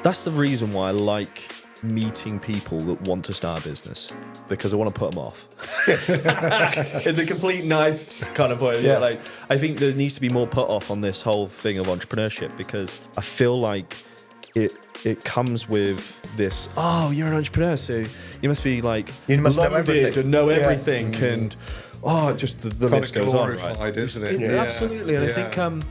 That's the reason why I like meeting people that want to start a business, because I want to put them off. In the complete nice kind of way. Yeah. Like, I think there needs to be more put off on this whole thing of entrepreneurship, because I feel like it comes with this, oh, you're an entrepreneur, so you must be like you must know everything and know everything and just the list goes on, right? Isn't it? Absolutely. And I think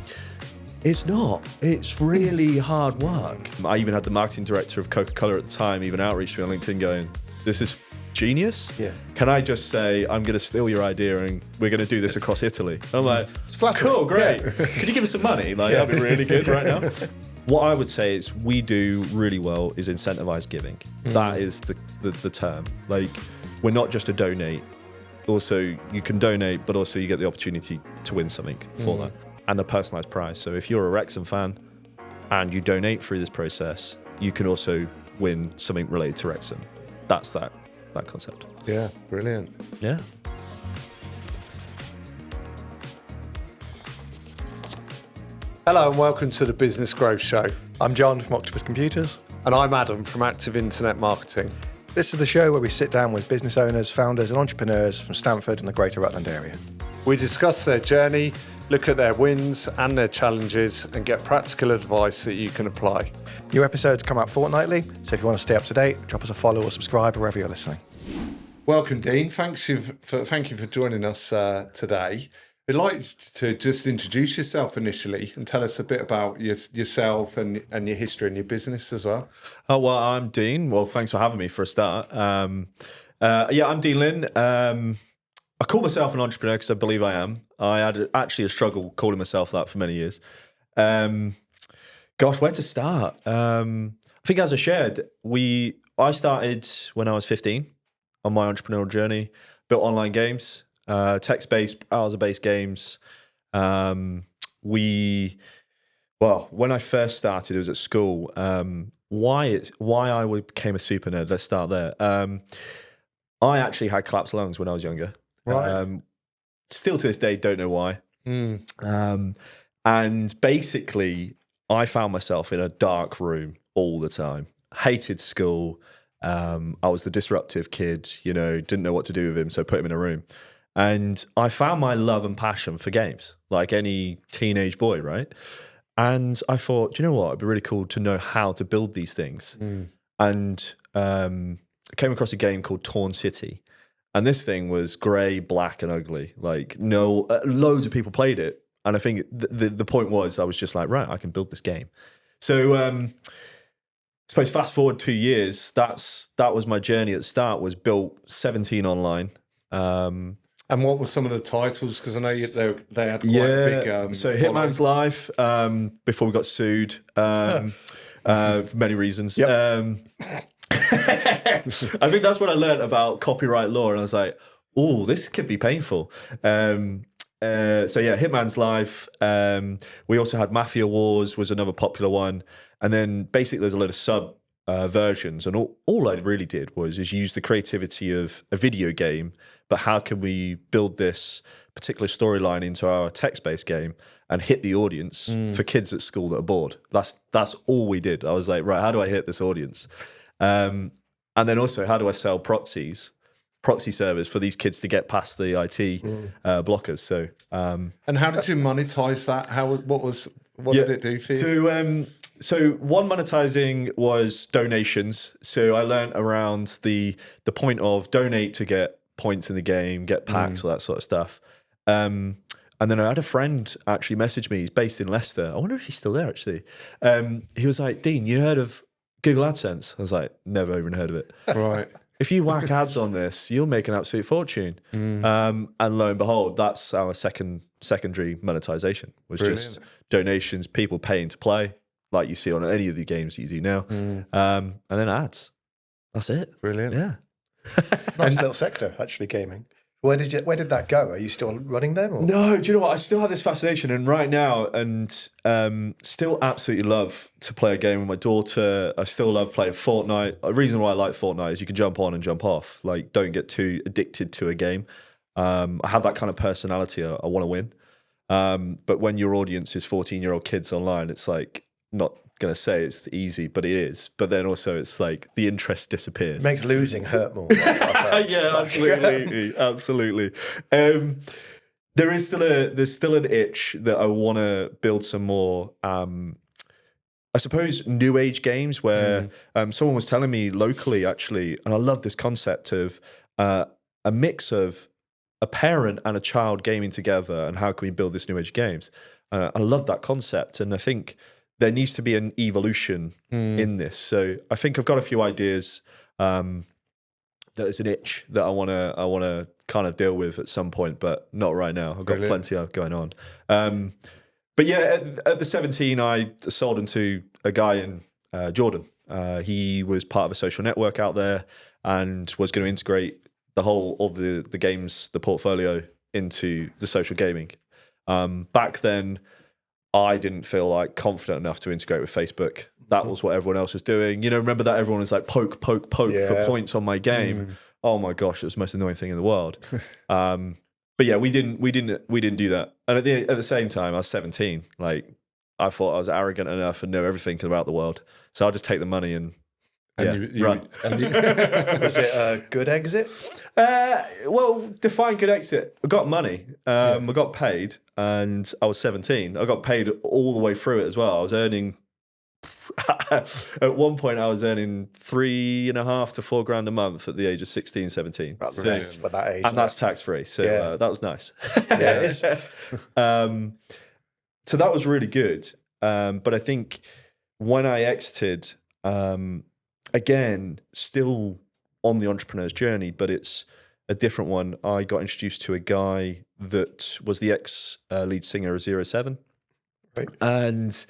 it's not. It's really hard work. I even had the marketing director of Coca-Cola at the time even outreach me on LinkedIn going, this is genius. Yeah. Can I just say, I'm going to steal your idea and we're going to do this across Italy? And I'm like, cool, great. Yeah. Could you give us some money? Like, that'd be really good right now. What I would say is we do really well is incentivized giving. That is the term. Like, we're not just a donate. Also, you can donate, but also you get the opportunity to win something for that. And a personalized prize. So if you're a Wrexham fan and you donate through this process, you can also win something related to Wrexham. That's that concept. Yeah, brilliant. Yeah. Hello and welcome to the Business Growth Show. I'm John from Octopus Computers. And I'm Adam from Active Internet Marketing. This is the show where we sit down with business owners, founders and entrepreneurs from Stamford and the Greater Rutland area. We discuss their journey, look at their wins and their challenges, and get practical advice that you can apply. New episodes come out fortnightly, so if you want to stay up to date, drop us a follow or subscribe wherever you're listening. Welcome, Dean. Thank you for joining us today. We'd like to just introduce yourself initially and tell us a bit about yourself and your history and your business as well. Oh, well, I'm Dean. Well, thanks for having me for a start. I'm Dean Lynn. I call myself an entrepreneur because I believe I am. I had actually a struggle calling myself that for many years. Gosh, where to start? I think as I shared, I started when I was 15 on my entrepreneurial journey, built online games, text-based, browser-based games. When I first started, it was at school. Why I became a super nerd, let's start there. I actually had collapsed lungs when I was younger. Right. Still to this day, don't know why. And basically, I found myself in a dark room all the time. Hated school. I was the disruptive kid, didn't know what to do with him, so put him in a room. And I found my love and passion for games, like any teenage boy, right? And I thought, you know what? It'd be really cool to know how to build these things. And I came across a game called Torn City. And this thing was grey, black, and ugly. Like, loads of people played it. And I think the point was, I was just like, right, I can build this game. So, I suppose fast forward 2 years, that was my journey at the start, was built 17 online. And what were some of the titles? Because I know they had quite a big... so Hitman's Life, before we got sued, for many reasons. Yep. I think that's what I learned about copyright law, and I was like, "Oh, this could be painful." Hitman's Life. We also had Mafia Wars, was another popular one, and then basically there's a lot of sub versions, and all I really did was use the creativity of a video game, but how can we build this particular storyline into our text-based game and hit the audience for kids at school that are bored? That's all we did. I was like, right, how do I hit this audience? And then also, how do I sell proxy servers for these kids to get past the IT blockers? So, and how did you monetize that? What did it do for you? So one monetizing was donations. So I learned around the point of donate to get points in the game, get packs, all that sort of stuff. And then I had a friend actually message me. He's based in Leicester. I wonder if he's still there actually. He was like, Dean, you heard of Google AdSense? I was like, never even heard of it. Right. If you whack ads on this, you'll make an absolute fortune. And lo and behold, that's our secondary monetization, was just donations, people paying to play, like you see on any of the games that you do now. And then ads. That's it. Brilliant. Yeah. Nice little sector, actually, gaming. Where did that go? Are you still running them? Or? No, do you know what? I still have this fascination, and right now, and still absolutely love to play a game with my daughter. I still love playing Fortnite. The reason why I like Fortnite is you can jump on and jump off. Like, don't get too addicted to a game. I have that kind of personality. I want to win. But when your audience is 14-year-old kids online, it's like, not going to say it's easy, but it is. But then also it's like the interest disappears. It makes losing hurt more. Yeah, absolutely. There's still an itch that I want to build some more. I suppose new age games where someone was telling me locally actually, and I love this concept of a mix of a parent and a child gaming together, and how can we build this new age games? I love that concept, and I think there needs to be an evolution in this. So I think I've got a few ideas. That is an itch that I want to kind of deal with at some point, but not right now. I've got plenty going on. But yeah, at the 17, I sold them to a guy in Jordan. He was part of a social network out there and was going to integrate the whole of the games, the portfolio, into the social gaming. Back then, I didn't feel like confident enough to integrate with Facebook. That was what everyone else was doing. You know, remember that everyone was like poke for points on my game. Oh my gosh, it was the most annoying thing in the world. But yeah, we didn't do that. And at the same time, I was 17. Like, I thought I was arrogant enough and know everything about the world. So I'll just take the money and run. Was it a good exit? Well, define good exit. I got money. I got paid, and I was 17. I got paid all the way through it as well. I was earning. At one point, I was earning $3,500 to $4,000 a month at the age of 16, 17. That's nice at that age, and that's tax free. So that was nice. Yeah, it is. So that was really good. But I think when I exited, again, still on the entrepreneur's journey, but it's a different one. I got introduced to a guy that was the ex-lead singer of 07. Right. And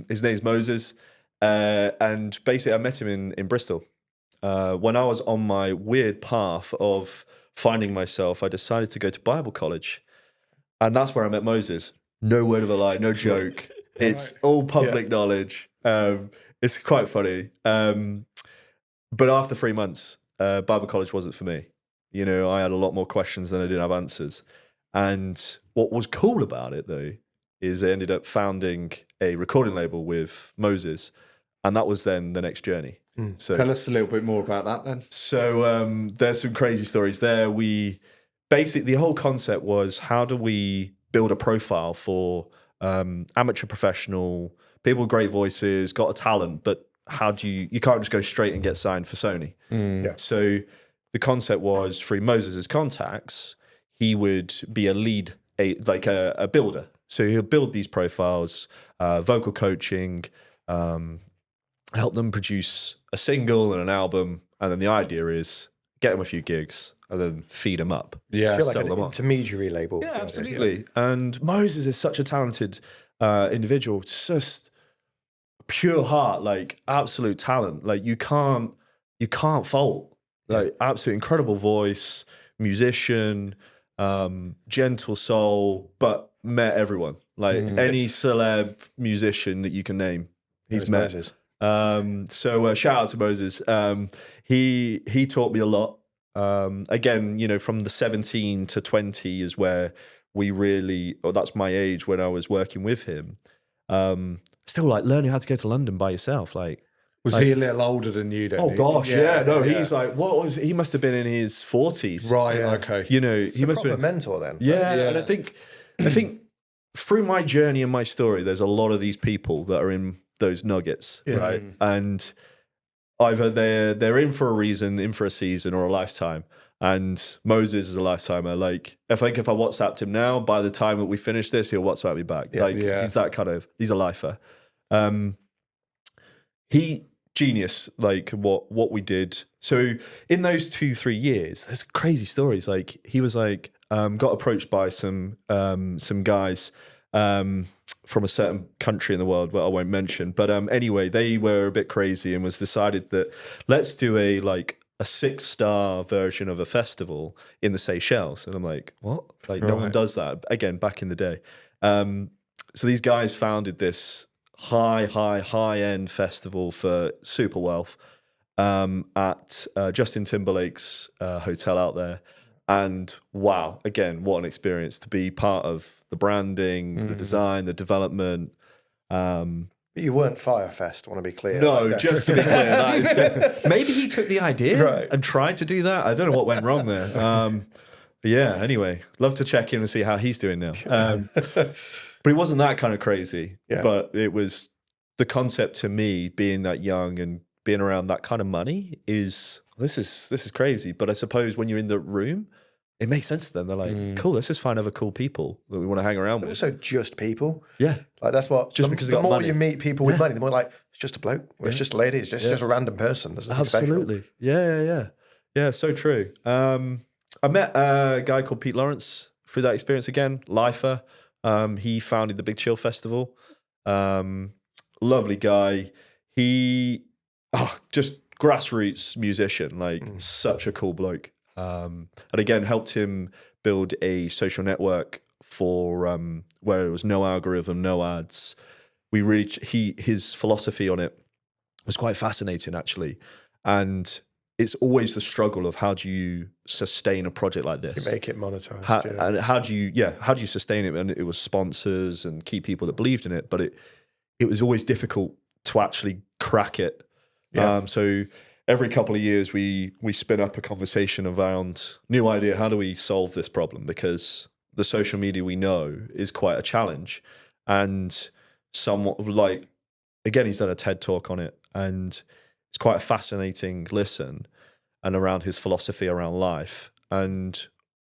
his name's Moses. And basically I met him in Bristol. When I was on my weird path of finding myself, I decided to go to Bible college. And that's where I met Moses. No word of a lie, no joke. It's all public knowledge. It's quite funny. But after 3 months, Bible college wasn't for me. You know, I had a lot more questions than I did have answers. And what was cool about it, though, is I ended up founding a recording label with Moses. And that was then the next journey. So tell us a little bit more about that then. So there's some crazy stories there. The whole concept was, how do we build a profile for amateur professional, people with great voices, got a talent, but how do you can't just go straight and get signed for Sony. So the concept was, through Moses's contacts, he would be a builder. So he'll build these profiles, vocal coaching, help them produce a single and an album, and then the idea is get them a few gigs and then feed them up. Yeah, I feel like an intermediary label. Yeah, absolutely. And Moses is such a talented individual, just pure heart, like absolute talent. Like you can't fault. Like absolute incredible voice, musician, gentle soul, but met everyone. Like any celeb musician that you can name, he's met. Moses. So shout out to Moses. He taught me a lot. Again, you know, from the 17 to 20 is where that's my age when I was working with him. Still like learning how to go to London by yourself. Was he a little older than you then? Oh gosh, he's like, he must have been in his 40s. Right, okay. You know, he must have been a mentor then. Yeah, and I think through my journey and my story, there's a lot of these people that are in those nuggets, right? And either they're in for a reason, in for a season, or a lifetime. And Moses is a lifetimer. Like, if I WhatsApped him now, by the time that we finish this, he'll WhatsApp me back. He's that kind of, he's a lifer. He genius, like what we did. So in those 2-3 years, there's crazy stories. Like he was like, got approached by some guys from a certain country in the world, but I won't mention. But anyway, they were a bit crazy and was decided that let's do a 6-star version of a festival in the Seychelles. And I'm like, what? Like no one does that. Again, back in the day. So these guys founded this high-end festival for super wealth at Justin Timberlake's hotel out there. And wow, again, what an experience to be part of the branding, the design, the development. You But you weren't Firefest, I want to be clear. No, just to be clear, that is definitely... Maybe he took the idea and tried to do that. I don't know what went wrong there. But yeah, anyway, love to check in and see how he's doing now. But it wasn't that kind of crazy. Yeah. But it was the concept to me, being that young and being around that kind of money is, this is crazy. But I suppose when you're in the room, it makes sense to them. They're like, cool, let's just find other cool people that we want to hang around with. Also just people. Yeah. Like that's what, just because the more money. You meet people with money, the more like, it's just a bloke, or it's just a lady, it's just a random person. There's nothing Absolutely. Special. Yeah, so true. I met a guy called Pete Lawrence through that experience again, lifer. He founded the Big Chill Festival. Lovely guy. He, just grassroots musician, like such a cool bloke. And again, helped him build a social network for where it was no algorithm, no ads. His philosophy on it was quite fascinating, actually. And it's always the struggle of how do you sustain a project like this? You make it monetized. And how do you sustain it? And it was sponsors and key people that believed in it, but it was always difficult to actually crack it. Yeah. So every couple of years we spin up a conversation around new idea. How do we solve this problem? Because the social media we know is quite a challenge, and somewhat like, again, he's done a TED talk on it, and it's quite a fascinating listen and around his philosophy around life. And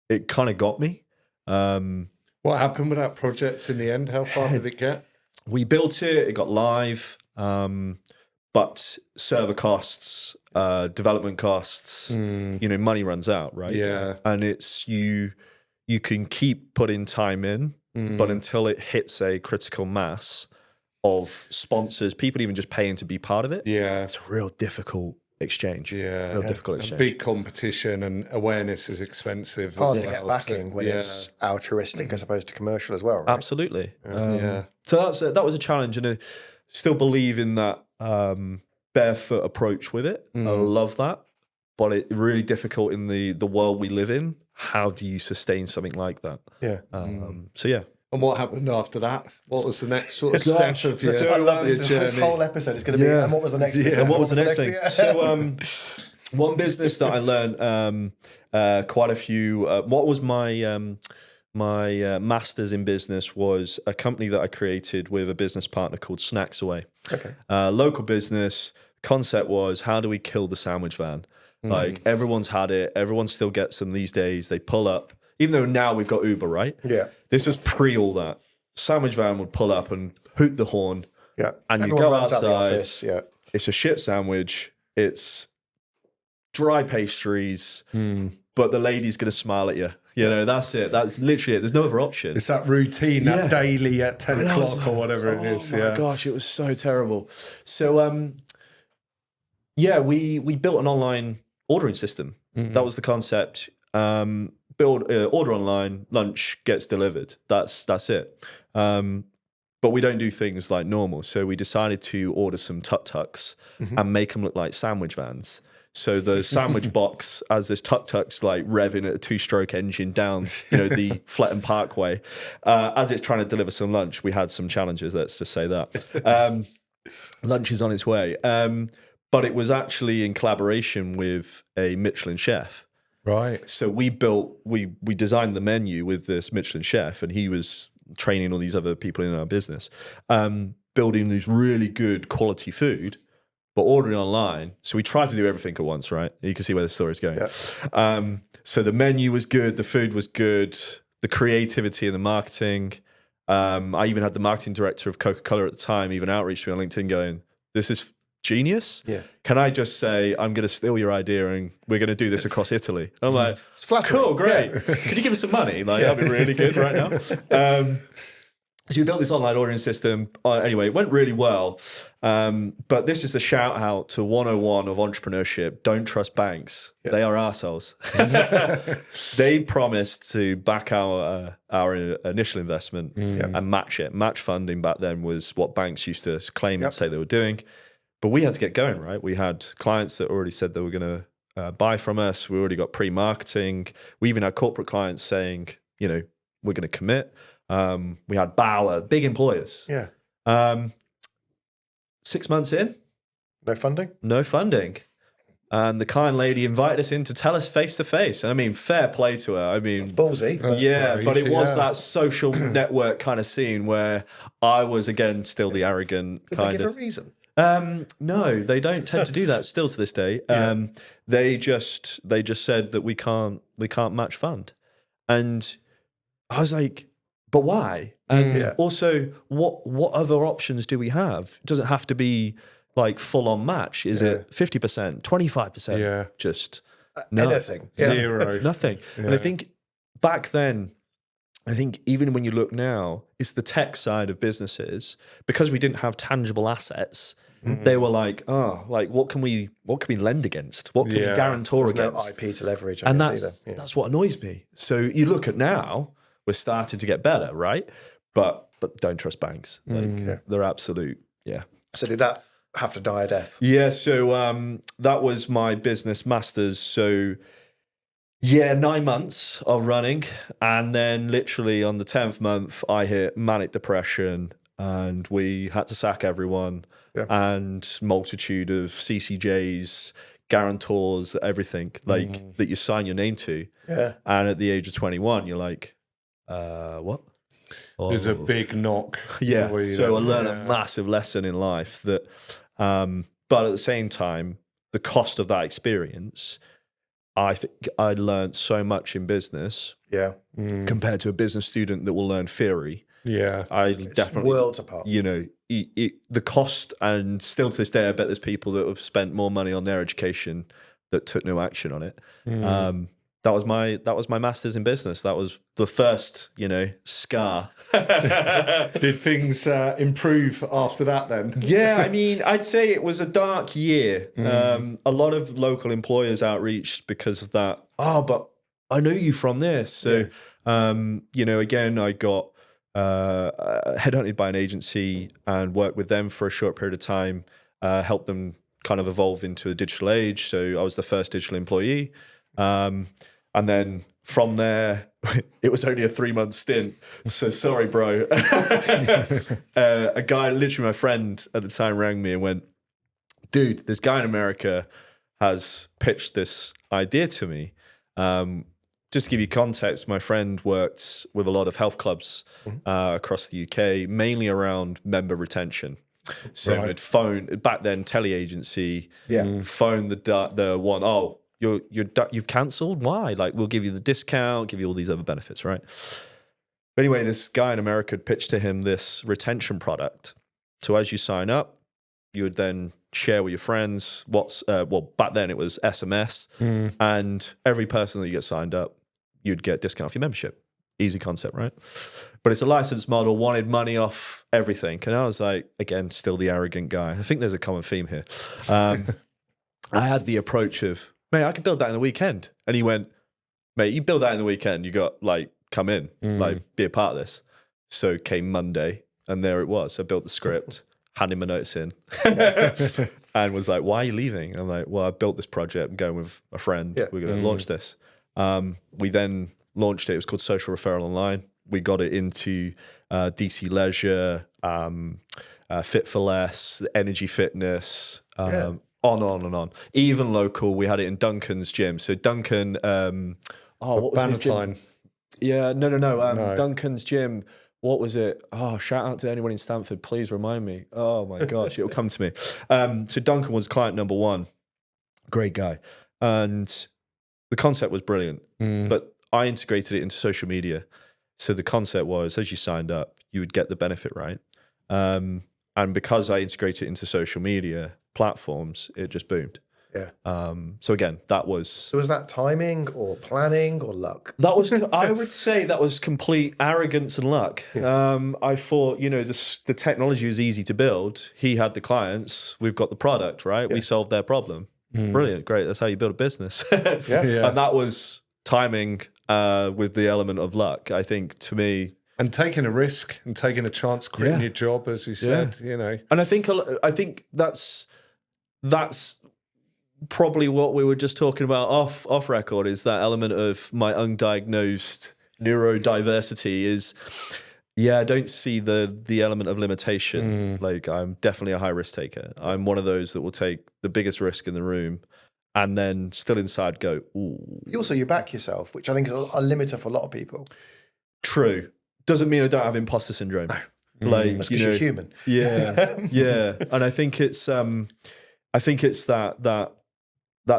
it kind of got me. What happened with that project in the end? How far did it get? We built it, it got live, but server costs, development costs, money runs out, right? Yeah. And it's you can keep putting time in, but until it hits a critical mass of sponsors, people even just paying to be part of it. Yeah. It's a real difficult exchange. Yeah. Real difficult exchange. A big competition, and awareness is expensive. Hard to get backing when it's altruistic as opposed to commercial as well, right? Absolutely. So that was a challenge, and I still believe in that barefoot approach with it. I love that. But it's really difficult in the world we live in. How do you sustain something like that? Yeah. So yeah. And what happened after that? What was the next sort of step of your journey? This whole episode is going to be, and what was the next business? And what was the next thing? So one business that I learned quite a few, what was my master's in business was a company that I created with a business partner called Snacks Away. Okay. Local business. Concept was, how do we kill the sandwich van? Like, everyone's had it. Everyone still gets them these days. They pull up. Even though now we've got Uber, right? Yeah. This was pre all that. Sandwich van would pull up and hoot the horn. Yeah. And everyone you go runs outside. Out the office. Yeah. It's a shit sandwich. It's dry pastries, but the lady's going to smile at you. You know, that's it. That's literally it. There's no other option. It's that routine, that daily at 10 o'clock or whatever it is. Oh my gosh, it was so terrible. So, we built an online ordering system. That was the concept. Build order online, lunch gets delivered. That's it. But we don't do things like normal. So we decided to order some tuk-tuks and make them look like sandwich vans. So the sandwich box, as this tuk-tuk's like revving at a 2-stroke engine down, the Fletton Parkway, as it's trying to deliver some lunch, we had some challenges. Let's just say that. Lunch is on its way. But it was actually in collaboration with a Michelin chef. Right. So we designed the menu with this Michelin chef, and he was training all these other people in our business, building these really good quality food, but ordering online. So we tried to do everything at once, right? You can see where the story's going. Yeah. So the menu was good, the food was good, the creativity and the marketing. I even had the marketing director of Coca-Cola at the time even outreach to me on LinkedIn going, this is genius. Yeah. Can I just say, I'm going to steal your idea and we're going to do this across Italy? I'm like, cool, great. Yeah. Could you give us some money? Like, that'd be really good right now. So we built this online ordering system. Anyway, it went really well. But this is the shout out to 101 of entrepreneurship. Don't trust banks. Yeah. They are arseholes. They promised to back our initial investment and match it. Match funding back then was what banks used to claim and say they were doing. But we had to get going, right? We had clients that already said they were going to buy from us. We already got pre-marketing. We even had corporate clients saying, we're going to commit. We had Bauer, big employers. Yeah. 6 months in, No funding? no funding. And the kind lady invited us in to tell us face to face. And I mean, fair play to her. I mean, It's ballsy. But yeah, brave, but it was yeah. that social network kind of scene where I was, again, still the arrogant did they kind give of. a reason? No, they don't tend to do that still to this day. They just said that we can't match fund. And I was like, but why? And also, what other options do we have? It doesn't have to be like full on match. Is it 50%, 25%? Yeah. Just no. Anything. Zero. Nothing. And I think back then, I think even when you look now, it's the tech side of businesses, because we didn't have tangible assets. They were like, what can we lend against? What can we guarantor There's against? no IP to leverage. I And guess, that's what annoys me. So you look at now, we're starting to get better, right? But don't trust banks. Like, they're absolute, So did that have to die a death? Yeah, so that was my business masters. So 9 months of running, and then literally on the 10th month, I hit manic depression, and we had to sack everyone, and multitude of CCJs, guarantors, everything like that you sign your name to. Yeah. And at the age of 21, you're like, what? There's a big knock. Yeah. for you So I then. learned a massive lesson in life that, but at the same time, the cost of that experience, I think I learned so much in business Yeah. compared to a business student that will learn theory. Yeah. I definitely, Worlds apart. you know, the cost, and still to this day, I bet there's people that have spent more money on their education that took no action on it. That was my master's in business. That was the first, scar. Did things improve after that then? Yeah, I mean, I'd say it was a dark year. A lot of local employers outreached because of that. Oh, but I know you from this. So, again, I got headhunted by an agency and worked with them for a short period of time, helped them kind of evolve into a digital age. So I was the first digital employee. And then from there, it was only a 3-month stint. So sorry, bro. A guy, literally my friend at the time, rang me and went, dude, this guy in America has pitched this idea to me. Just to give you context, my friend worked with a lot of health clubs across the UK, mainly around member retention. So I'd phone, back then, tele-agency, phone the one, you've cancelled? Why? Like, we'll give you the discount, give you all these other benefits, right? But anyway, this guy in America had pitched to him this retention product. So as you sign up, you would then share with your friends back then it was SMS, and every person that you get signed up, you'd get discount off your membership. Easy concept, right? But it's a license model, wanted money off everything. And I was like, again, still the arrogant guy. I think there's a common theme here. I had the approach of, mate, I could build that in a weekend. And he went, mate, you build that in the weekend, you got, like, come in, like, be a part of this. So came Monday, and there it was. I built the script, handed my notes in, and was like, why are you leaving? I'm like, well, I built this project. I'm going with a friend. Yeah. We're going to launch this. We then launched it. It was called Social Referral Online. We got it into DC Leisure, Fit for Less, Energy Fitness, on and on. Even local, we had it in Duncan's gym. So Duncan, what was his gym? Bannatyne. Yeah, no. No. Duncan's gym. What was it? Oh, shout out to anyone in Stanford. Please remind me. Oh my gosh, it'll come to me. So Duncan was client number one. Great guy. And the concept was brilliant. But I integrated it into social media. So the concept was, as you signed up, you would get the benefit, right? And because I integrated it into social media platforms, it just boomed. Yeah. So again, that was... So was that timing or planning or luck? That was, I would say that was complete arrogance and luck. I thought, the technology was easy to build. He had the clients. We've got the product, right? We solved their problem. Brilliant. Great. That's how you build a business. And that was timing with the element of luck, I think, to me. And taking a risk and taking a chance, quitting your job, as you said, And I think that's probably what we were just talking about off record, is that element of my undiagnosed neurodiversity is, Yeah, I don't see the element of limitation. Like, I'm definitely a high risk taker. I'm one of those that will take the biggest risk in the room and then still inside go, ooh. You back yourself, which I think is a limiter for a lot of people. True. Doesn't mean I don't have imposter syndrome. Like, That's because you're human. Yeah, yeah. And I think it's that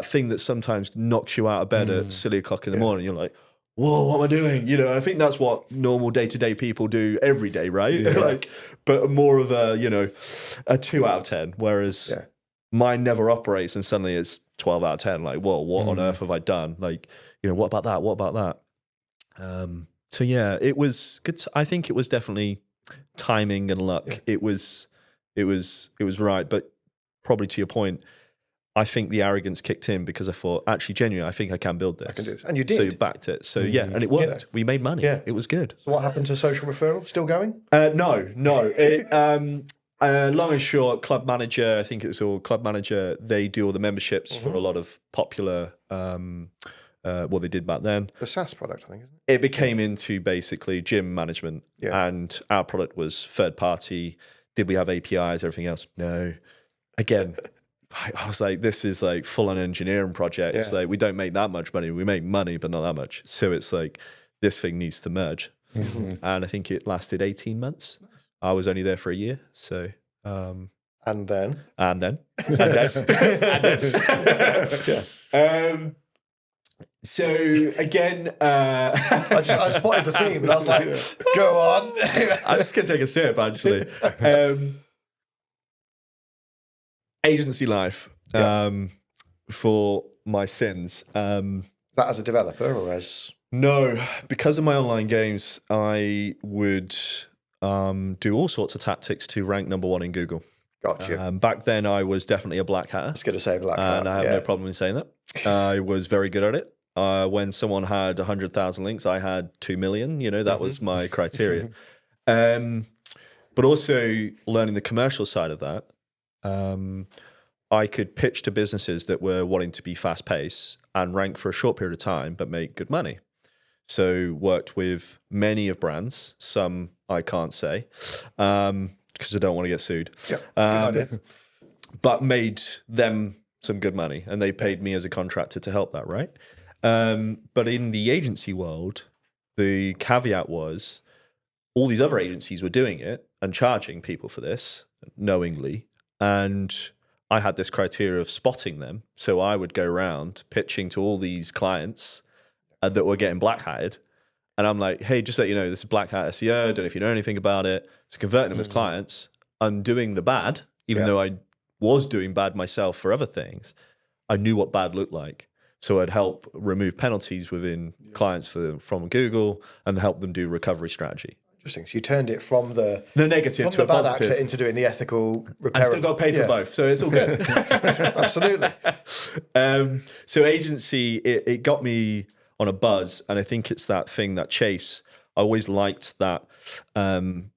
thing that sometimes knocks you out of bed at silly o'clock in the morning. You're like, whoa, what am I doing? You know, I think that's what normal day-to-day people do every day, right? Yeah. Like, but more of a 2 out of 10, whereas mine never operates and suddenly it's 12 out of 10. Like, whoa, what on earth have I done? Like, what about that? What about that? So yeah, it was good. I think it was definitely timing and luck. Yeah. It was right. But probably to your point, I think the arrogance kicked in because I thought, actually, genuinely, I think I can build this. I can do this. And you did. So you backed it. So yeah, and it worked. We made money. Yeah. It was good. So what happened to social referral? Still going? No. Long and short, Club Manager, I think it's all Club Manager. They do all the memberships for a lot of popular, what they did back then. The SaaS product, I think, isn't it? It became into basically gym management. Yeah. And our product was third party. Did we have APIs, everything else? No. Again, I was like, this is like full on engineering projects. Yeah. Like, we don't make that much money. We make money, but not that much. So it's like, this thing needs to merge. And I think it lasted 18 months. I was only there for a year. So, and then. So again, I spotted the theme, and I was like, "Go on." I'm just gonna take a sip, actually. Agency life for my sins. That as a developer or as? No, because of my online games, I would do all sorts of tactics to rank #1 in Google. Gotcha. Back then, I was definitely a black hatter. I was going to say black hat. And I have no problem in saying that. I was very good at it. When someone had 100,000 links, I had 2 million. That was my criteria. But also learning the commercial side of that, I could pitch to businesses that were wanting to be fast paced and rank for a short period of time, but make good money. So worked with many of brands, some I can't say, because I don't want to get sued. Yeah, but made them some good money, and they paid me as a contractor to help that, right? But in the agency world, the caveat was all these other agencies were doing it and charging people for this knowingly, and I had this criteria of spotting them. So I would go around pitching to all these clients that were getting black hatted. And I'm like, hey, just so you know, this is Black Hat SEO. I don't know if you know anything about it. So converting them as clients, undoing the bad, even though I was doing bad myself for other things. I knew what bad looked like. So I'd help remove penalties within clients from Google and help them do recovery strategy. Interesting. So you turned it from the negative from to the a bad positive actor into doing the ethical repair. I still got paid for both, so it's all good. Absolutely. So agency, it got me on a buzz, and I think it's that thing, that chase. I always liked that the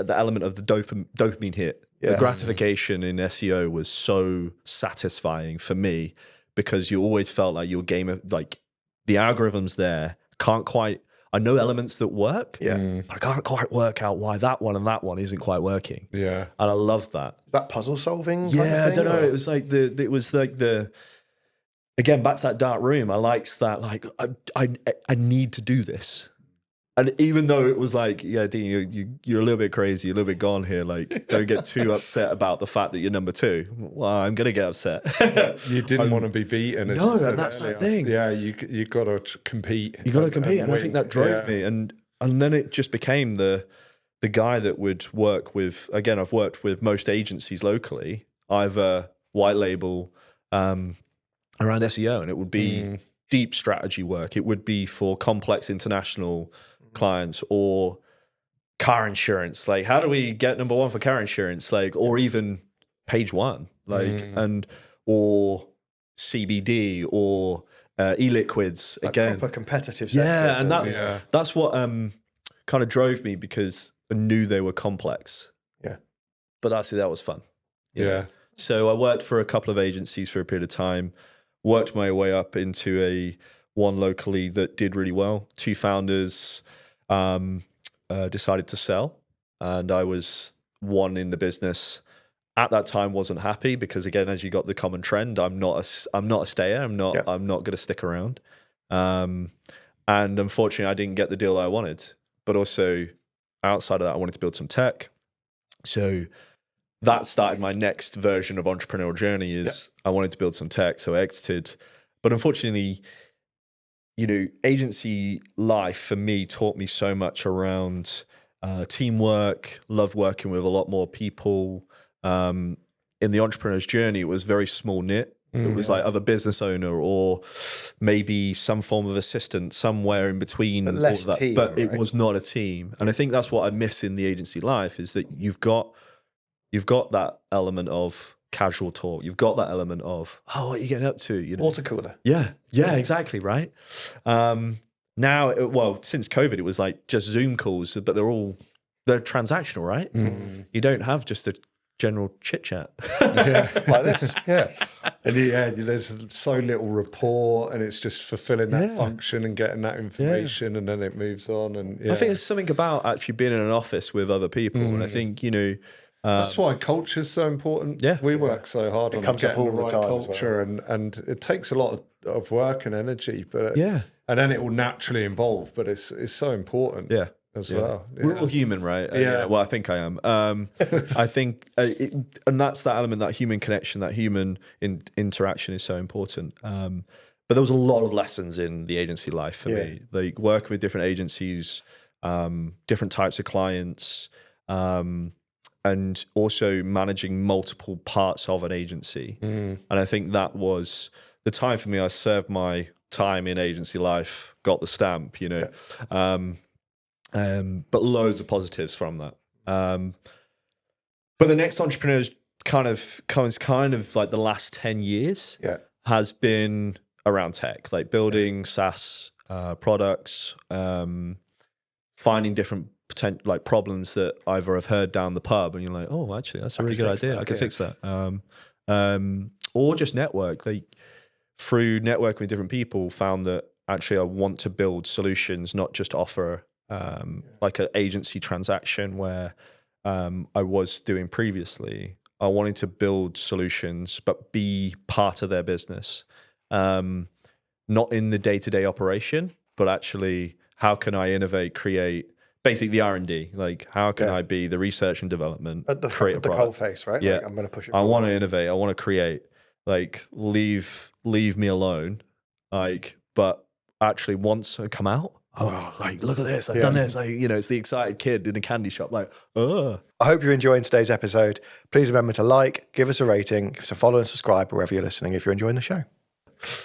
element of the dopamine hit. Yeah. The gratification in SEO was so satisfying for me because you always felt like your game, like the algorithm's there, I know elements that work, but I can't quite work out why that one and that one isn't quite working. Yeah, and I love that. That puzzle solving. Yeah, kind of thing, I don't know. Or? It was like again, back to that dark room. I liked that. Like I need to do this. And even though it was like, yeah, Dean, you're a little bit crazy, you're a little bit gone here. Like, don't get too upset about the fact that you're #2. Well, I'm going to get upset. You didn't want to be beaten. No, and that's the thing. Yeah, you got to compete. You got to compete, and I think that drove me. And then it just became the guy that would work with. Again, I've worked with most agencies locally, either white label around SEO, and it would be deep strategy work. It would be for complex international clients or car insurance. Like, how do we get #1 for car insurance? Like, or even page 1, like, or CBD or e-liquids like again. Proper competitive sectors. Yeah, and that's what kind of drove me, because I knew they were complex. Yeah, but actually that was fun. Yeah. know? So I worked for a couple of agencies for a period of time. Worked my way up into one locally that did really well. 2 founders, decided to sell, and I was one in the business at that time wasn't happy because, again, as you got the common trend, I'm not a stayer. I'm not going to stick around. And unfortunately, I didn't get the deal I wanted. But also, outside of that, I wanted to build some tech. So that started my next version of entrepreneurial journey. I wanted to build some tech, so I exited. But unfortunately, agency life for me taught me so much around teamwork. Loved working with a lot more people. In the entrepreneur's journey, it was very small knit. It was like other business owner or maybe some form of assistant somewhere in between. But less team, but it was not a team. And I think that's what I miss in the agency life is that you've got that element of casual talk. You've got that element of, what are you getting up to? Water cooler. Yeah, exactly, right? Now, since COVID, it was like just Zoom calls, but they're transactional, right? You don't have just a general chit chat. Like this. Yeah. And there's so little rapport, and it's just fulfilling that function and getting that information, and then it moves on. And I think there's something about actually being in an office with other people, and I think that's why culture is so important. Yeah, we work so hard on getting the right culture, and it takes a lot of work and energy. But and then it will naturally evolve. But it's so important. As well. We're all human, right? Well, I think I am. I think, and that's that element, that human connection, that human interaction is so important. But there was a lot of lessons in the agency life for me. Like working with different agencies, different types of clients, and also managing multiple parts of an agency. And I think that was the time for me. I served my time in agency life, got the stamp, but loads of positives from that. But the next entrepreneur's kind of like the last 10 years has been around tech, like building SaaS products, finding different potential like problems that either I've heard down the pub and you're like, oh, actually, that's a really good idea. I can fix that. Or just network, like through networking with different people, found that actually I want to build solutions, not just offer like an agency transaction where I was doing previously. I wanted to build solutions, but be part of their business, not in the day-to-day operation, but actually how can I innovate, create, basically the R&D. Like how can I be the research and development, at the coal face, right? Yeah, like, I'm going to push it. I want to innovate. I want to create. Like leave me alone. Like, but actually once I come out, like look at this, I've done this. Like, it's the excited kid in a candy shop. Like, I hope you're enjoying today's episode. Please remember to like, give us a rating, give us a follow and subscribe wherever you're listening if you're enjoying the show.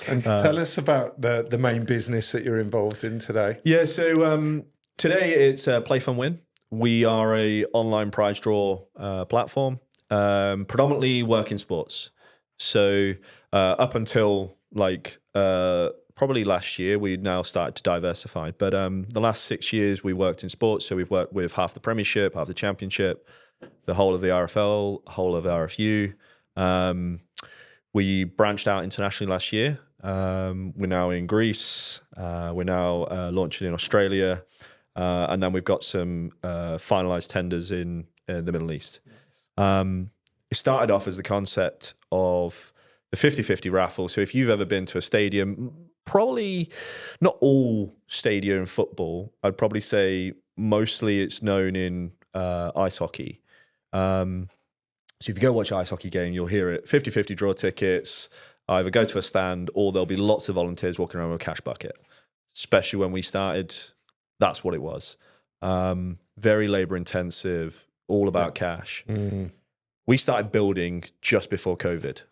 And tell us about the main business that you're involved in today. Yeah, so today it's PlayFundWin. We are a online prize draw platform, predominantly work in sports. So up until like probably last year, we now started to diversify. But the last 6 years, we worked in sports. So we've worked with half the Premiership, half the Championship, the whole of the RFL, whole of the RFU. We branched out internationally last year. We're now in Greece. We're now launching in Australia. And then we've got some finalized tenders in the Middle East. It started off as the concept of the 50-50 raffle. So if you've ever been to a stadium, probably not all stadium football, I'd probably say mostly it's known in ice hockey. So if you go watch an ice hockey game, you'll hear it, 50-50 draw tickets, either go to a stand or there'll be lots of volunteers walking around with a cash bucket. Especially when we started, that's what it was. Very labor intensive, all about cash. We started building just before COVID.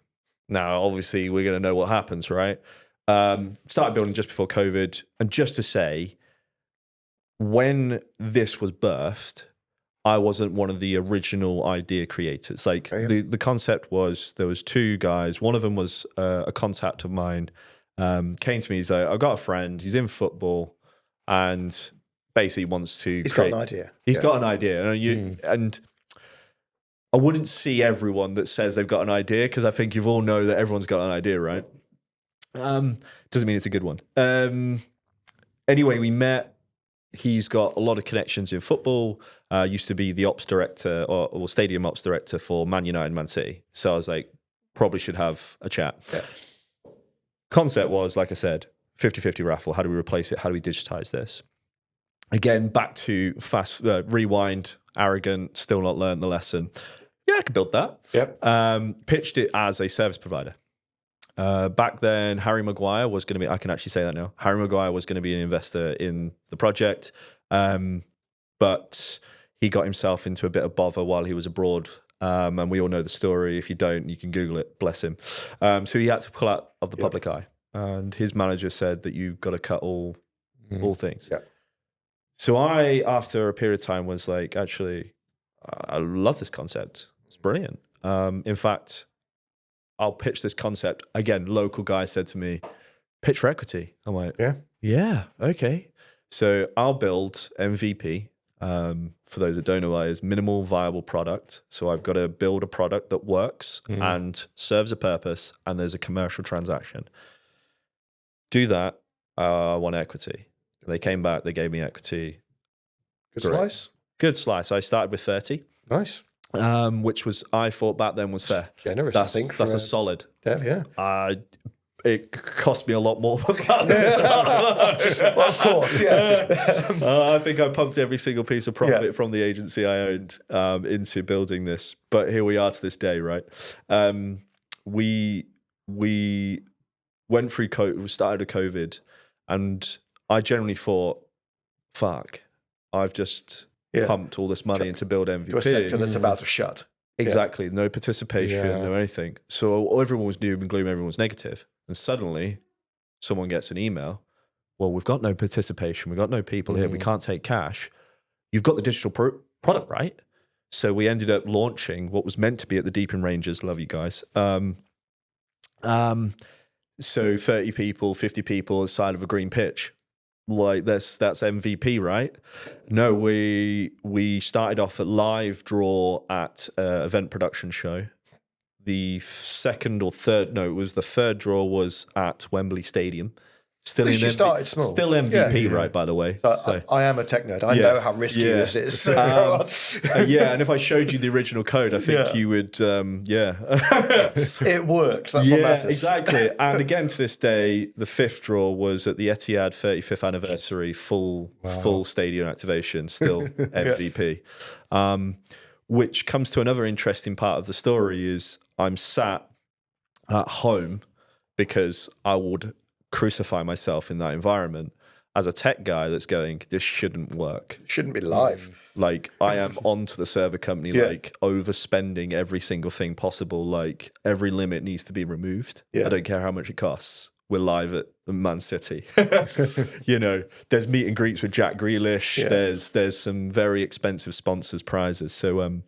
Now, obviously, we're going to know what happens, right? Started building just before COVID. And just to say, when this was birthed, I wasn't one of the original idea creators. Like the concept was, there was two guys. One of them was a contact of mine. Came to me, he's like, I've got a friend, he's in football, and basically wants to He's got an idea. He's got an idea. And I wouldn't see everyone that says they've got an idea, because I think you all know that everyone's got an idea, right? Doesn't mean it's a good one. Anyway, we met. he's got a lot of connections in football. Used to be the ops director or stadium ops director for Man United and Man City. So I was like, probably should have a chat. Yeah. Concept was, like I said, 50-50 raffle. How do we replace it? How do we digitize this? Again, back to fast rewind, arrogant, still not learned the lesson. Yeah, I could build that. Yep. Pitched it as a service provider. Back then, Harry Maguire was going to be, I can actually say that now, Harry Maguire was going to be an investor in the project, but he got himself into a bit of bother while he was abroad, and we all know the story. If you don't, you can Google it, bless him. So he had to pull out of the public eye, and his manager said that you've got to cut all things. Yeah. So I, after a period of time, was like, actually, I love this concept. It's brilliant. In fact, I'll pitch this concept. Again, local guy said to me, pitch for equity. I'm like, yeah, okay. So I'll build MVP. For those that don't know what it is, minimal viable product. So I've got to build a product that works and serves a purpose, and there's a commercial transaction. Do that, I want equity. They came back, they gave me equity. Good slice. Good slice. I started with 30. Nice. Which was, I thought back then was fair. Generous, I think. That's a solid. Yeah. It cost me a lot more than that. Well, of course, yeah. I think I pumped every single piece of profit from the agency I owned into building this. But here we are to this day, right? We went through COVID, we started a COVID, and I generally thought, fuck, I've just pumped all this money into build MVP. To a sector that's about to shut. Exactly. No participation, no anything. So everyone was doom and gloom, everyone was negative. And suddenly someone gets an email. Well, we've got no participation. We've got no people here. We can't take cash. You've got the digital product, right? So we ended up launching what was meant to be at the Deep in Rangers. Love you guys. So 30 people, 50 people side of a green pitch. Like that's MVP, right? No, we started off at live draw at event production show. The second or third, no, it was the third draw was at Wembley Stadium. Still At least you started small. Still MVP, right? By the way, so I am a tech nerd. I know how risky this is. And if I showed you the original code, I think you would. It worked. That's what matters. Exactly. And again, to this day, the fifth draw was at the Etihad 35th anniversary, full stadium activation, still MVP. Which comes to another interesting part of the story is I'm sat at home because I would crucify myself in that environment as a tech guy that's going, this shouldn't work. Shouldn't be live. Like I am onto the server company, like overspending every single thing possible. Like every limit needs to be removed. I don't care how much it costs. We're live at Man City. You know, there's meet and greets with Jack Grealish. There's some very expensive sponsors prizes. So,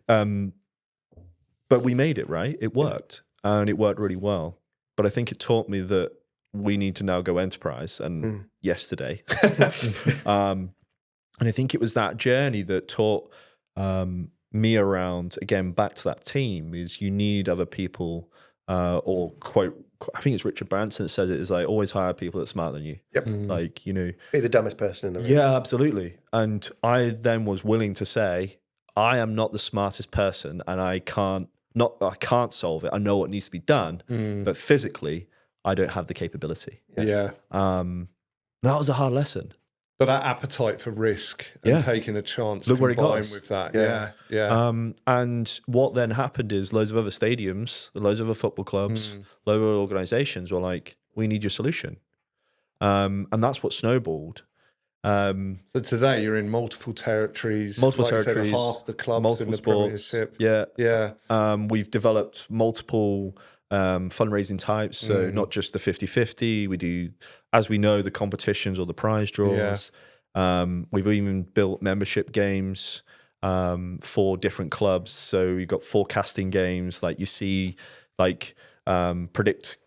but we made it, right? It worked and it worked really well. But I think it taught me that we need to now go enterprise and yesterday. And I think it was that journey that taught me around, again, back to that team is you need other people or quote, I think it's Richard Branson that says it is like always hire people that's smarter than you. Like, you know, be the dumbest person in the room. Yeah, absolutely. And I then was willing to say, I am not the smartest person and I can't solve it. I know what needs to be done, but physically I don't have the capability. That was a hard lesson. But that appetite for risk and taking a chance Look where it got combined us. with that. And what then happened is loads of other stadiums, loads of other football clubs, loads of organizations were like, we need your solution. And that's what snowballed. So today you're in multiple territories. Half the clubs multiple in the sports. Premiership. We've developed multiple fundraising types, so not just the 50-50. We do, as we know, the competitions or the prize draws. We've even built membership games for different clubs. So we've got forecasting games like you see, like predict,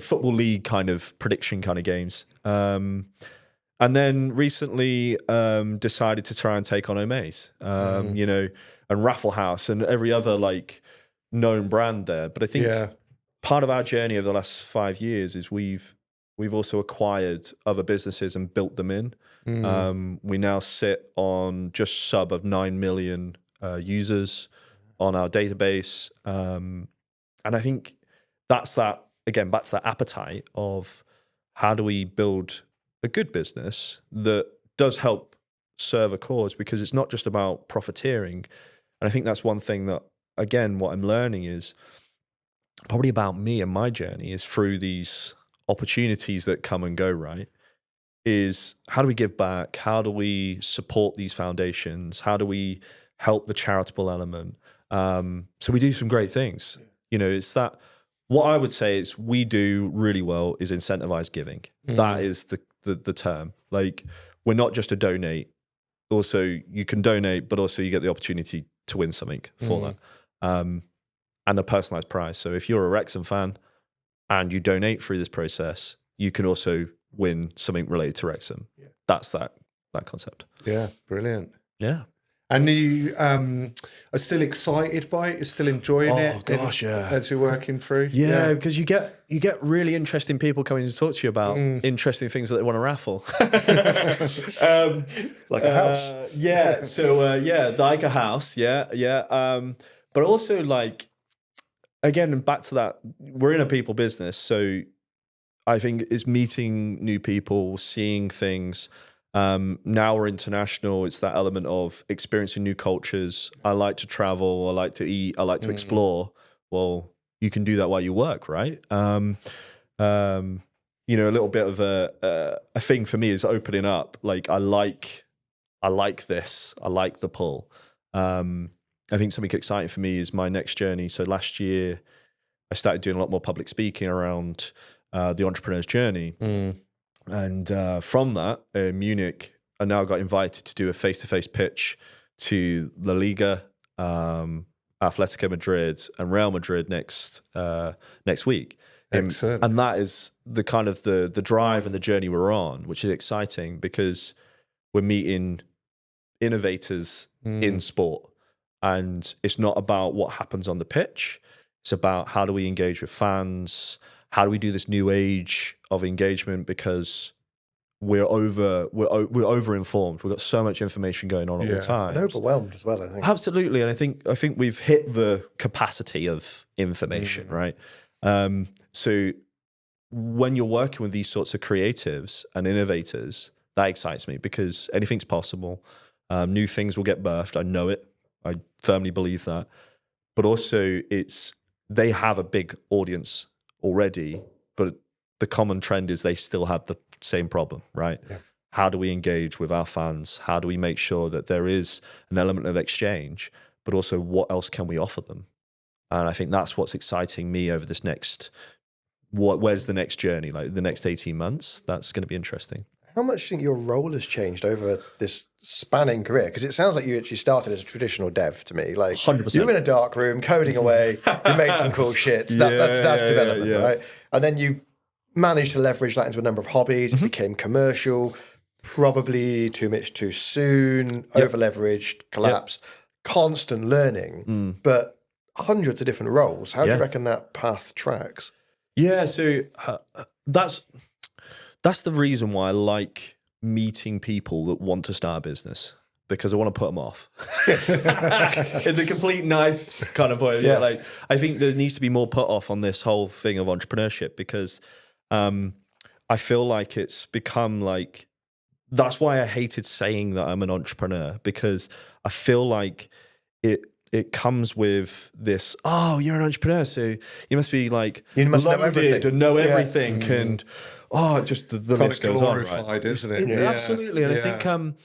football league kind of prediction kind of games. And then recently decided to try and take on Omaze, and Raffle House and every other like known brand there. But I think part of our journey over the last 5 years is we've we've also acquired other businesses and built them in. We now sit on just sub of 9 million users on our database. And I think that's that, again, back to that appetite of how do we build a good business that does help serve a cause, because it's not just about profiteering. And I think that's one thing that, again, what I'm learning is probably about me and my journey is through these opportunities that come and go, right? Is how do we give back? How do we support these foundations? How do we help the charitable element? So we do some great things. You know, it's that, what I would say is we do really well is incentivize giving. That is the term. Like, we're not just a donate. Also, you can donate, but also you get the opportunity to win something for that. And a personalized prize. So if you're a Wrexham fan and you donate through this process, you can also win something related to Wrexham. That's that concept. Yeah, brilliant. Yeah. And you are still excited by it? You're still enjoying it? Oh gosh, yeah. As you're working through? Yeah, because you get really interesting people coming to talk to you about interesting things that they want to raffle. Like a house. Yeah. So like a house. Yeah. But also, like, again, back to that, we're in a people business, so I think it's meeting new people, seeing things. Now we're international. It's that element of experiencing new cultures. I like to travel. I like to eat. I like to explore. Well, you can do that while you work, right? You know, a little bit of a thing for me is opening up. Like, I like this. I like the pull. I think something exciting for me is my next journey. So last year, I started doing a lot more public speaking around the entrepreneur's journey. And from that, in Munich, I now got invited to do a face-to-face pitch to La Liga, Atletico Madrid, and Real Madrid next week. Excellent. And that is the kind of the drive and the journey we're on, which is exciting because we're meeting innovators in sport. And it's not about what happens on the pitch. It's about how do we engage with fans? How do we do this new age of engagement? Because we're over informed. We've got so much information going on all the time. And overwhelmed as well, I think. Absolutely. And I think we've hit the capacity of information, right? So when you're working with these sorts of creatives and innovators, that excites me because anything's possible. New things will get birthed. I know it. I firmly believe that. But also they have a big audience already, but the common trend is they still have the same problem, right? Yeah. How do we engage with our fans? How do we make sure that there is an element of exchange, but also what else can we offer them? And I think that's what's exciting me over this where's the next journey? Like the next 18 months, that's going to be interesting. How much do you think your role has changed over this spanning career? Because it sounds like you actually started as a traditional dev to me. Like 100%. You were in a dark room coding away. You made some cool shit. That's development, right? And then you managed to leverage that into a number of hobbies. It became commercial, probably too much too soon, over-leveraged, collapsed. Constant learning, but hundreds of different roles. How do you reckon that path tracks? Yeah, so that's the reason why I like meeting people that want to start a business, because I want to put them off. In the complete nice kind of way. Yeah. Like, I think there needs to be more put off on this whole thing of entrepreneurship, because I feel like it's become like, that's why I hated saying that I'm an entrepreneur, because I feel like it comes with this, oh, you're an entrepreneur, so you must be like, you must know everything and know everything and just the list goes on, right? Isn't it? Absolutely. And I think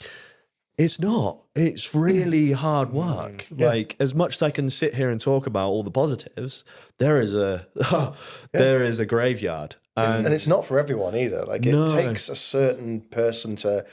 it's not. It's really hard work. Like, as much as I can sit here and talk about all the positives, there is a graveyard. And it's not for everyone either. Like, it takes a certain person to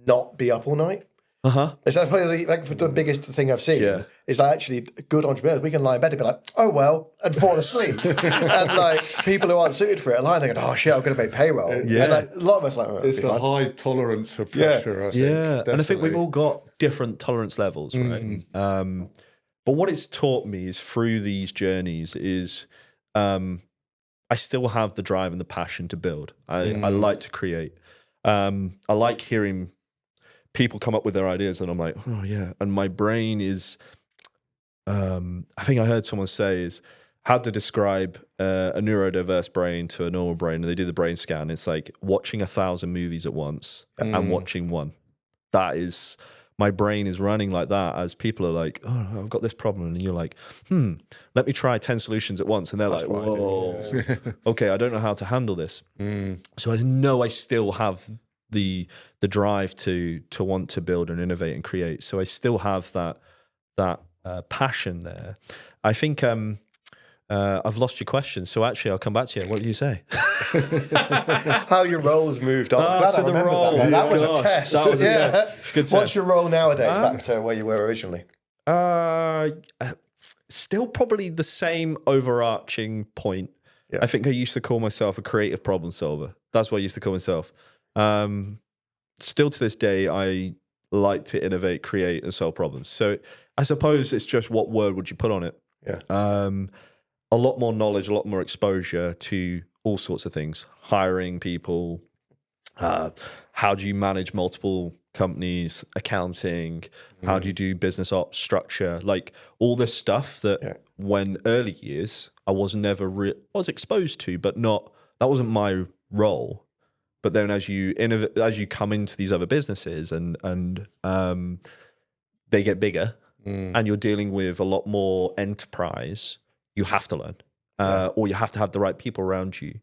not be up all night. It's probably like the biggest thing I've seen. Is like, actually, good entrepreneurs, we can lie in bed and be like, oh well, and fall asleep. And like, people who aren't suited for it are lying there going, oh shit, I'm going to pay payroll. And like, a lot of us are like, it's a high tolerance for pressure, I think. Definitely. And I think we've all got different tolerance levels, right? But what it's taught me is through these journeys is I still have the drive and the passion to build. I like to create. I like hearing people come up with their ideas, and I'm like, oh yeah. And my brain is, I think I heard someone say is how to describe a neurodiverse brain to a normal brain. And they do the brain scan. It's like watching 1,000 movies at once and watching one. That is, my brain is running like that as people are like, oh, I've got this problem. And you're like, let me try 10 solutions at once. And they're like, whoa, okay, I don't know how to handle this. So I know I still have the drive to want to build and innovate and create. So I still have that passion there. I think I've lost your question. So actually, I'll come back to you. What did you say? How your roles moved on. Glad I remembered that one. That was a test. That was a test. Good test. What's your role nowadays back to where you were originally? Still probably the same overarching point. Yeah. I think I used to call myself a creative problem solver. That's what I used to call myself. Still to this day, I like to innovate, create, and solve problems. So I suppose it's just what word would you put on it? Yeah. A lot more knowledge, a lot more exposure to all sorts of things. Hiring people, how do you manage multiple companies, accounting, how do you do business ops, structure, like all this stuff that when early years I was never was exposed to, but that wasn't my role. But then as you come into these other businesses and they get bigger and you're dealing with a lot more enterprise, you have to learn, or you have to have the right people around you.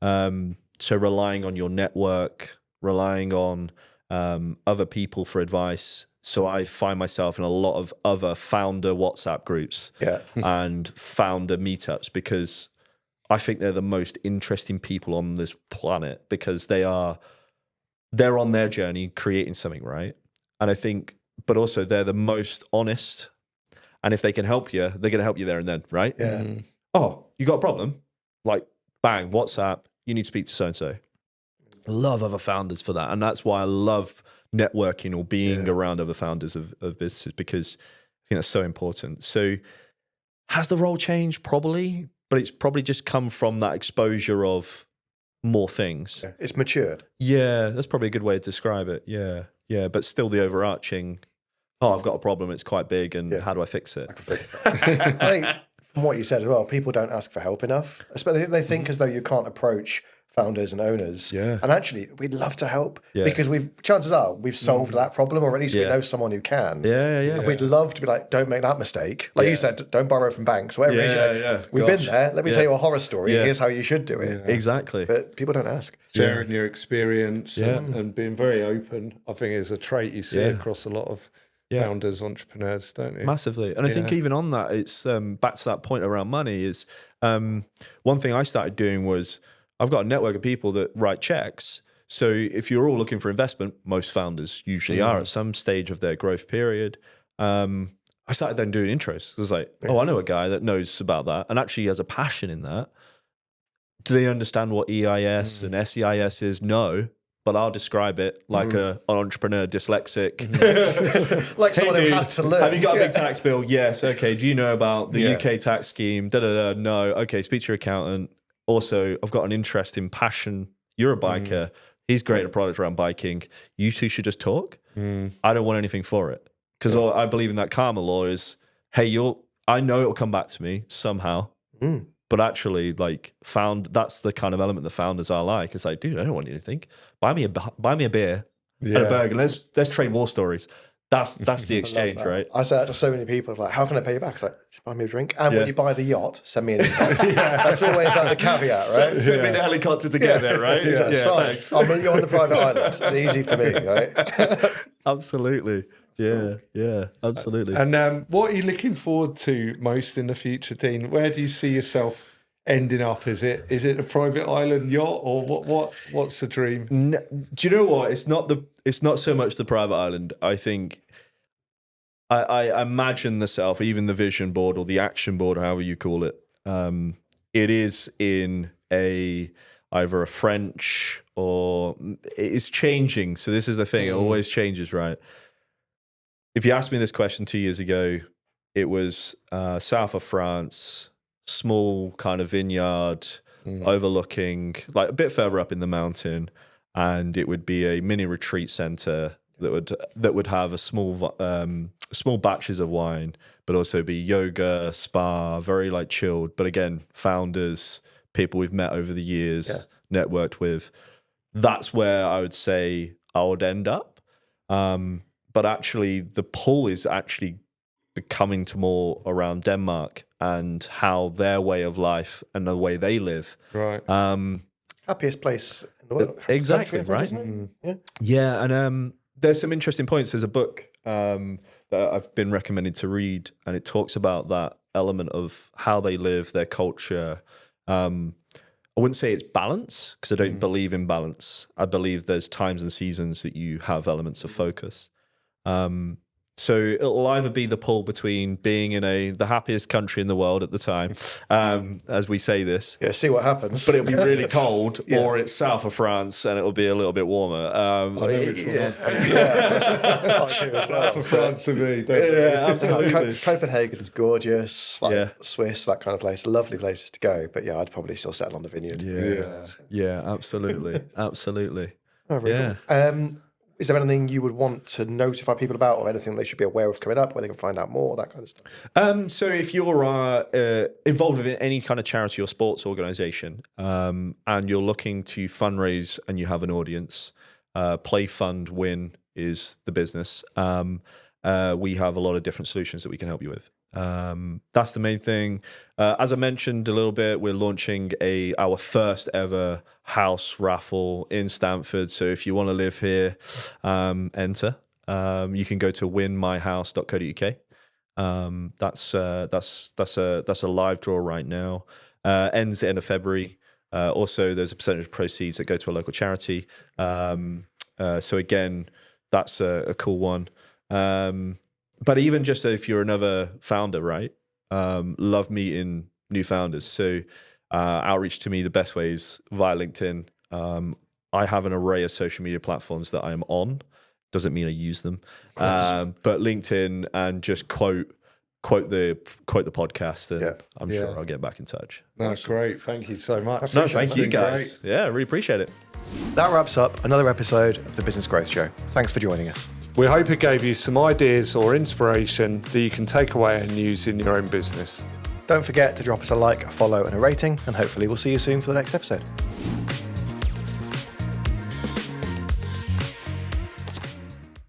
So relying on your network, relying on other people for advice. So I find myself in a lot of other founder WhatsApp groups and founder meetups because I think they're the most interesting people on this planet because they're on their journey creating something, right? And I think, but also they're the most honest. And if they can help you, they're going to help you there and then, right? Yeah. Oh, you got a problem? Like, bang, WhatsApp, you need to speak to so-and-so. I love other founders for that. And that's why I love networking or being around other founders of businesses because I think that's so important. So has the role changed? Probably, but it's probably just come from that exposure of more things. Yeah. It's matured. Yeah, that's probably a good way to describe it. Yeah, yeah, but still the overarching, I've got a problem, it's quite big, and how do I fix it? I can fix that. I think from what you said as well, people don't ask for help enough. Especially they think as though you can't approach founders and owners. Yeah. And actually, we'd love to help because chances are we've solved that problem, or at least we know someone who can. Yeah. And we'd love to be like, don't make that mistake. Like you said, don't borrow from banks, whatever it is. We've been there. Let me tell you a horror story. Here's how you should do it. Yeah. Exactly. But people don't ask. Sharing your experience and being very open, I think, is a trait you see across a lot of founders, entrepreneurs, don't you? Massively. And I think even on that, it's back to that point around money is one thing I started doing was I've got a network of people that write checks. So if you're all looking for investment, most founders usually are at some stage of their growth period. I started then doing intros. It was like, I know a guy that knows about that and actually has a passion in that. Do they understand what EIS and SEIS is? No. But I'll describe it like an entrepreneur, dyslexic. Like someone who had to learn. Have you got a big tax bill? Yes. Okay. Do you know about the UK tax scheme? No. Okay. Speak to your accountant. Also, I've got an interest in passion. You're a biker. He's great at product around biking. You two should just talk. I don't want anything for it. Because I believe in that karma law is, hey, I know it'll come back to me somehow. But actually, that's the kind of element the founders are like. It's like, dude, I don't want anything. Buy me a beer and a burger. Let's trade war stories. That's the exchange, right? I say that to so many people. Like, how can I pay you back? It's like, just buy me a drink. And when you buy the yacht, send me an invite. That's always like the caveat, right? Send me the helicopter to get there, right? Thanks. I'll meet you on the private island. It's easy for me, right? Absolutely. Yeah, absolutely. And what are you looking forward to most in the future, Dean? Where do you see yourself ending up? Is it a private island yacht, or what's the dream? No, do you know what? It's not so much the private island. I think I imagine myself, even the vision board or the action board, however you call it. It is in either a French or it's changing. So this is the thing; it always changes, right? If you asked me this question 2 years ago, it was south of France, small kind of vineyard, overlooking, like a bit further up in the mountain, and it would be a mini retreat center that would have a small batches of wine, but also be yoga, spa, very like chilled. But again, founders, people we've met over the years, networked with. That's where I would say I would end up. But actually, the pull is actually becoming to more around Denmark and how their way of life and the way they live. Right. Happiest place in the world. Exactly, Country, I right? think, isn't it? Yeah, and there's some interesting points. There's a book that I've been recommended to read, and it talks about that element of how they live, their culture. I wouldn't say it's balance, because I don't believe in balance. I believe there's times and seasons that you have elements of focus. So it'll either be the pull between being in the happiest country in the world at the time, as we say this. Yeah, see what happens. But it'll be really cold, or it's south of France and it'll be a little bit warmer. I know which one. For France to me. Yeah, absolutely. Copenhagen is gorgeous, Swiss, that kind of place. Lovely places to go. But yeah, I'd probably still settle on the vineyard. Yeah, absolutely. Absolutely. Oh, very cool. Is there anything you would want to notify people about, or anything they should be aware of coming up, where they can find out more, that kind of stuff? So if you're involved in any kind of charity or sports organisation, and you're looking to fundraise and you have an audience, PlayFundWin is the business. We have a lot of different solutions that we can help you with. That's the main thing. As I mentioned a little bit, we're launching our first ever house raffle in Stamford. So if you want to live here, enter. You can go to winmyhouse.co.uk. That's a live draw right now. Ends at the end of February. Also, there's a percentage of proceeds that go to a local charity. So again, that's a cool one. But even just if you're another founder, right? Love meeting new founders. So outreach to me, the best way is via LinkedIn. I have an array of social media platforms that I am on. Doesn't mean I use them. But LinkedIn, and just quote the podcast, and I'm sure I'll get back in touch. That's great. Thank you so much. No, thank you guys. Great. Yeah, really appreciate it. That wraps up another episode of the Business Growth Show. Thanks for joining us. We hope it gave you some ideas or inspiration that you can take away and use in your own business. Don't forget to drop us a like, a follow, and a rating, and hopefully we'll see you soon for the next episode.